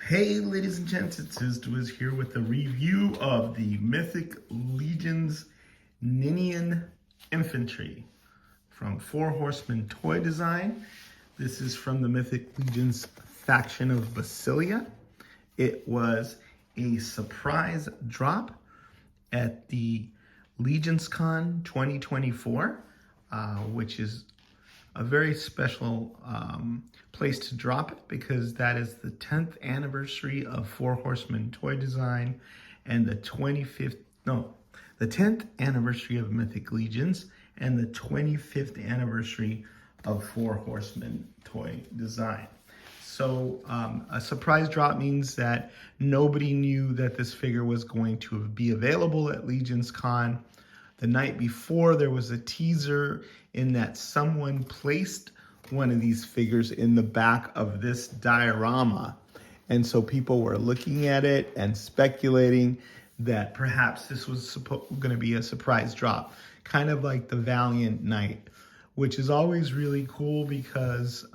Hey ladies and gents, it's Wiz here with a review of the Mythic Legion's Ninian Infantry from Four Horsemen toy design. This is from the Mythic Legion's faction of Basilia. It was a surprise drop at the Legions Con 2024, which is a very special place to drop it because that is the 10th anniversary of Four Horsemen toy design and the 10th anniversary of Mythic Legions and the 25th anniversary of Four Horsemen toy design. So a surprise drop means that nobody knew that this figure was going to be available at Legions Con. The night before, there was a teaser in that someone placed one of these figures in the back of this diorama. And so people were looking at it and speculating that perhaps this was going to be a surprise drop, kind of like the Valiant Knight, which is always really cool because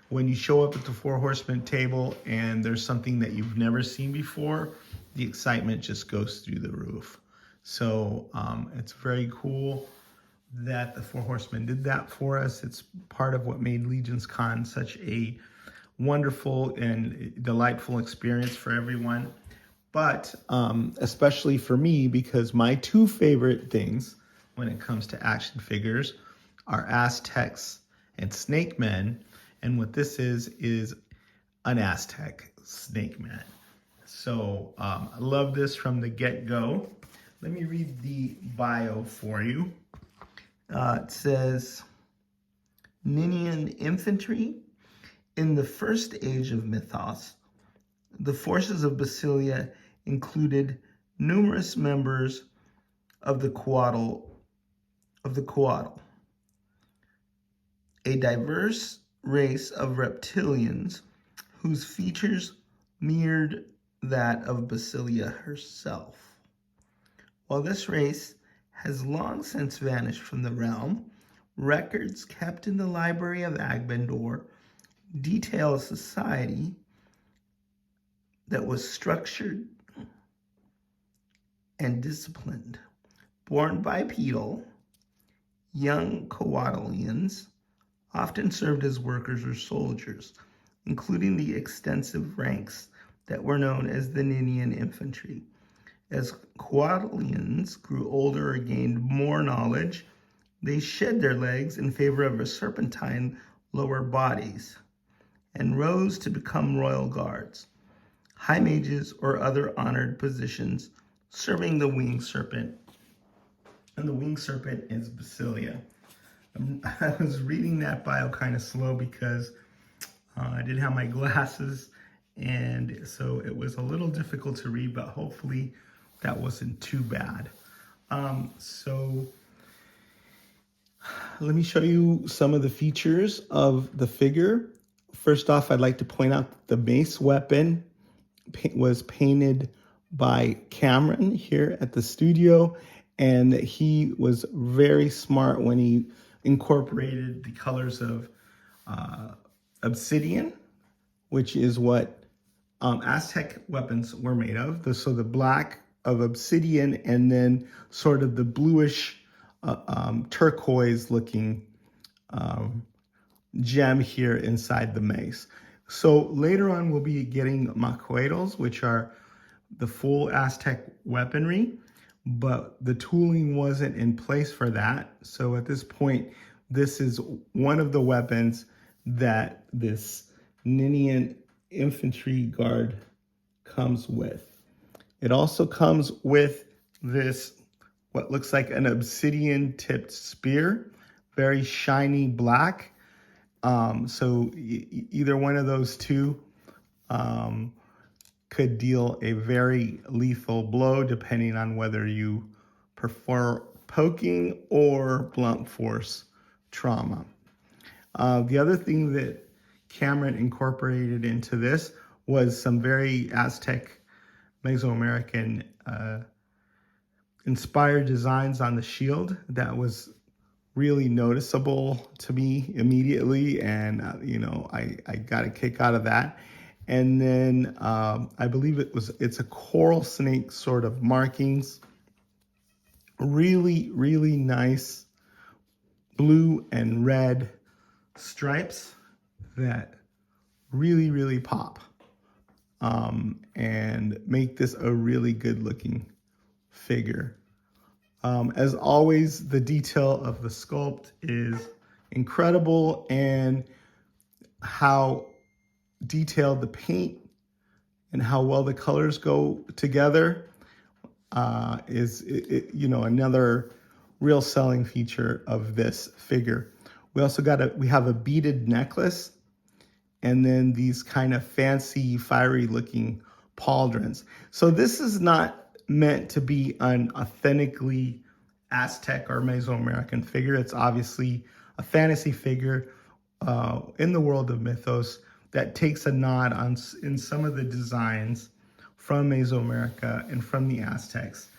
when you show up at the Four Horsemen table and there's something that you've never seen before, the excitement just goes through the roof. So it's very cool that the Four Horsemen did that for us. It's part of what made Legions Con such a wonderful and delightful experience for everyone. But especially for me, because my two favorite things when it comes to action figures are Aztecs and Snake Men. And what this is an Aztec Snake Man. So I love this from the get-go. Let me read the bio for you. It says, Ninian Infantry. In the first age of mythos, the forces of Basilia included numerous members of the Coatl, a diverse race of reptilians whose features mirrored that of Basilia herself. While this race has long since vanished from the realm, records kept in the library of Agbendor detail a society that was structured and disciplined. Born bipedal, young Coatlians often served as workers or soldiers, including the extensive ranks that were known as the Ninian Infantry. As Coatlians grew older or gained more knowledge, they shed their legs in favor of a serpentine lower bodies and rose to become royal guards, high mages, or other honored positions, serving the winged serpent. And the winged serpent is Basilia. I was reading that bio kind of slow because I didn't have my glasses, and so it was a little difficult to read, but hopefully that wasn't too bad. So let me show you some of the features of the figure. First off, I'd like to point out that the mace weapon was painted by Cameron here at the studio, and he was very smart when he incorporated the colors of obsidian, which is what Aztec weapons were made of. So the black of obsidian and then sort of the bluish turquoise looking gem here inside the mace. So later on we'll be getting macueros, which are the full Aztec weaponry, but the tooling wasn't in place for that. So at this point, this is one of the weapons that this Ninian Infantry Guard comes with. It also comes with this, what looks like an obsidian tipped spear, very shiny black. So either one of those two could deal a very lethal blow depending on whether you prefer poking or blunt force trauma. The other thing that Cameron incorporated into this was some very Aztec Mesoamerican inspired designs on the shield that was really noticeable to me immediately, and I got a kick out of that. And then I believe it's a coral snake sort of markings. Really, really nice blue and red stripes that really, really pop and make this a really good looking figure. As always, the detail of the sculpt is incredible, and how detailed the paint and how well the colors go together is another real selling feature of this figure. We also we have a beaded necklace, and then these kind of fancy, fiery looking pauldrons. So this is not meant to be an authentically Aztec or Mesoamerican figure. It's obviously a fantasy figure in the world of mythos that takes a nod in some of the designs from Mesoamerica and from the Aztecs.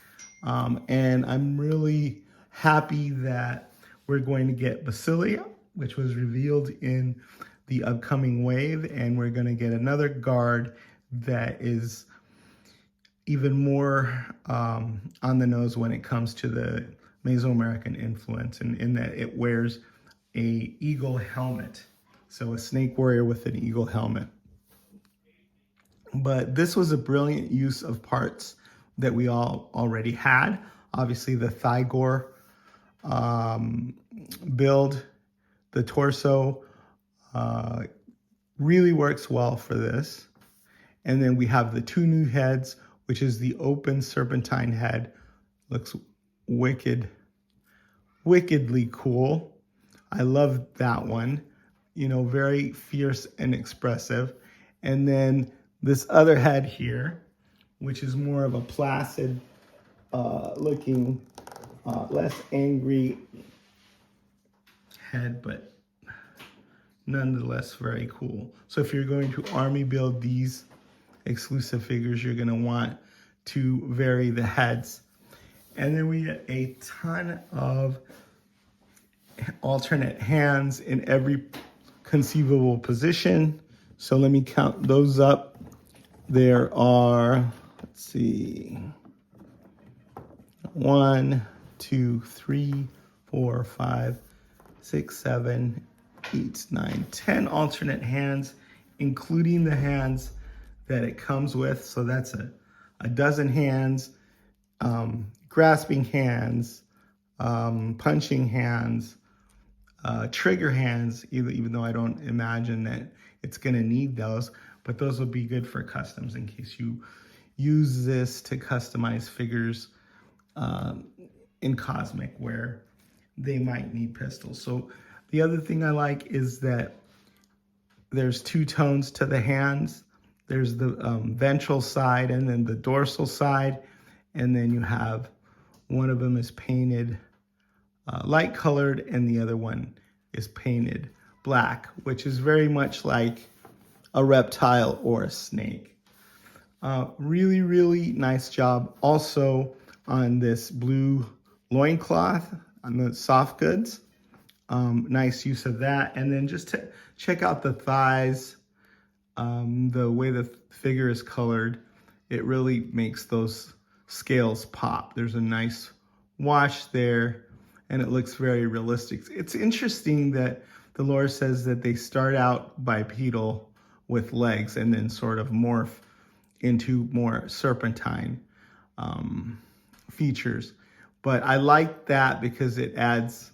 And I'm really happy that we're going to get Basilia, which was revealed in the upcoming wave, and we're going to get another guard that is even more on the nose when it comes to the Mesoamerican influence, and in that it wears a eagle helmet. So a snake warrior with an eagle helmet. But this was a brilliant use of parts that we all already had. Obviously the thigh gore build, the torso really works well for this. And then we have the two new heads, which is the open serpentine head. Looks wickedly cool. I love that one. You know, very fierce and expressive. And then this other head here, which is more of a placid looking, less angry head, but nonetheless very cool. So if you're going to army build these exclusive figures, you're going to want to vary the heads. And then we get a ton of alternate hands in every conceivable position. So let me count those up. There are, let's see, 1, 2, 3, 4, 5, 6, 7, 8, 9, 10 alternate hands, including the hands that it comes with. So that's a dozen hands, grasping hands, punching hands, trigger hands, even though I don't imagine that it's going to need those, but those will be good for customs in case you use this to customize figures in Cosmic where they might need pistols. So the other thing I like is that there's two tones to the hands. There's the ventral side and then the dorsal side. And then you have one of them is painted light colored and the other one is painted black, which is very much like a reptile or a snake. Really, really nice job also on this blue loincloth on the soft goods. Nice use of that. And then just to check out the thighs, the way the figure is colored, it really makes those scales pop. There's a nice wash there and it looks very realistic. It's interesting that the lore says that they start out bipedal with legs and then sort of morph into more serpentine features. But I like that because it adds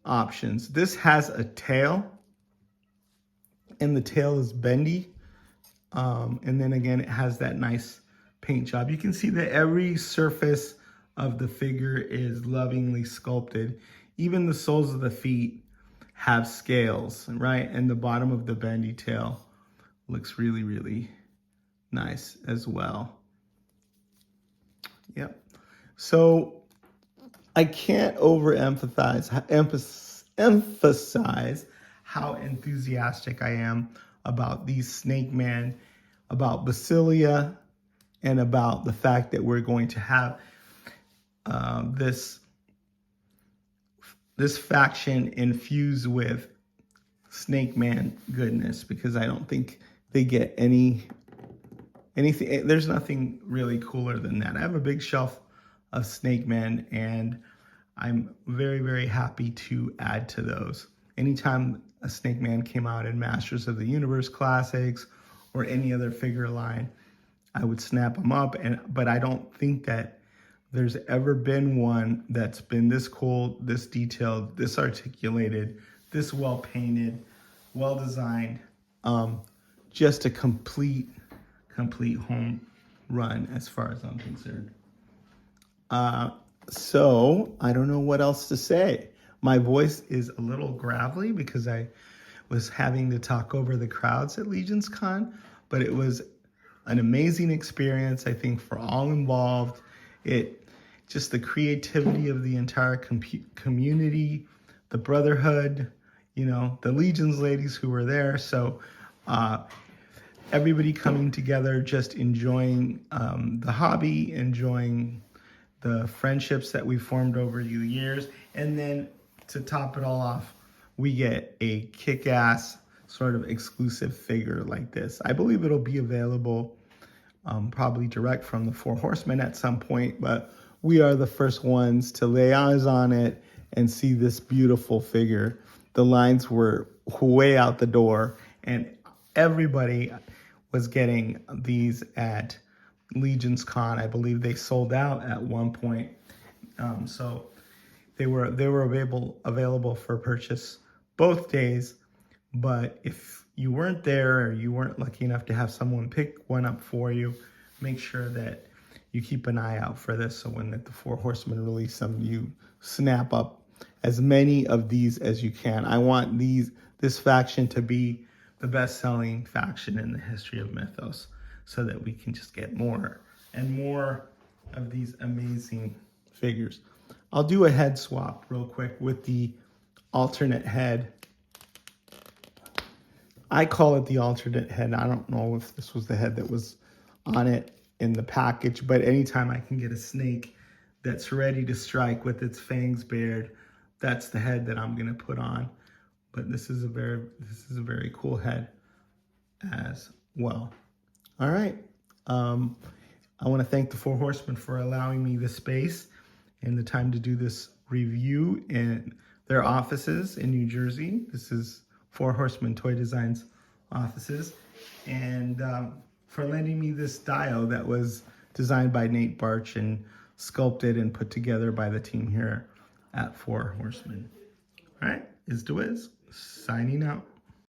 options. This has a tail and the tail is bendy. And then again, it has that nice paint job. You can see that every surface of the figure is lovingly sculpted. Even the soles of the feet have scales, right? And the bottom of the bendy tail looks really, really nice as well. Yep. So I can't emphasize how enthusiastic I am about these Snake Man, about Basilia, and about the fact that we're going to have this faction infused with Snake Man goodness, because I don't think they get anything. There's nothing really cooler than that. I have a big shelf of Snake Men, and I'm very, very happy to add to those. Anytime a Snake Man came out in Masters of the Universe Classics or any other figure line, I would snap them up. But I don't think that there's ever been one that's been this cool, this detailed, this articulated, this well painted, well designed. Just a complete home run as far as I'm concerned. So I don't know what else to say. My voice is a little gravelly because I was having to talk over the crowds at Legion's Con, but it was an amazing experience, I think, for all involved. Just the creativity of the entire community, the brotherhood, the Legion's ladies who were there. So everybody coming together, just enjoying the hobby, enjoying the friendships that we formed over the years. And then to top it all off, we get a kick-ass sort of exclusive figure like this. I believe it'll be available probably direct from the Four Horsemen at some point, but we are the first ones to lay eyes on it and see this beautiful figure. The lines were way out the door, and everybody was getting these at Legion's Con. I believe they sold out at one point. So they were available for purchase both days. But if you weren't there or you weren't lucky enough to have someone pick one up for you, make sure that you keep an eye out for this, so when the Four Horsemen release them, you snap up as many of these as you can. I want this faction to be the best-selling faction in the history of Mythos, so that we can just get more and more of these amazing figures. I'll do a head swap real quick with the alternate head. I call it the alternate head. I don't know if this was the head that was on it in the package, but anytime I can get a snake that's ready to strike with its fangs bared, that's the head that I'm gonna put on. But this is a very cool head as well. All right. I want to thank the Four Horsemen for allowing me the space and the time to do this review in their offices in New Jersey. This is Four Horsemen Toy Designs offices, and for lending me this dial that was designed by Nate Barch and sculpted and put together by the team here at Four Horsemen. All right, Is signing out.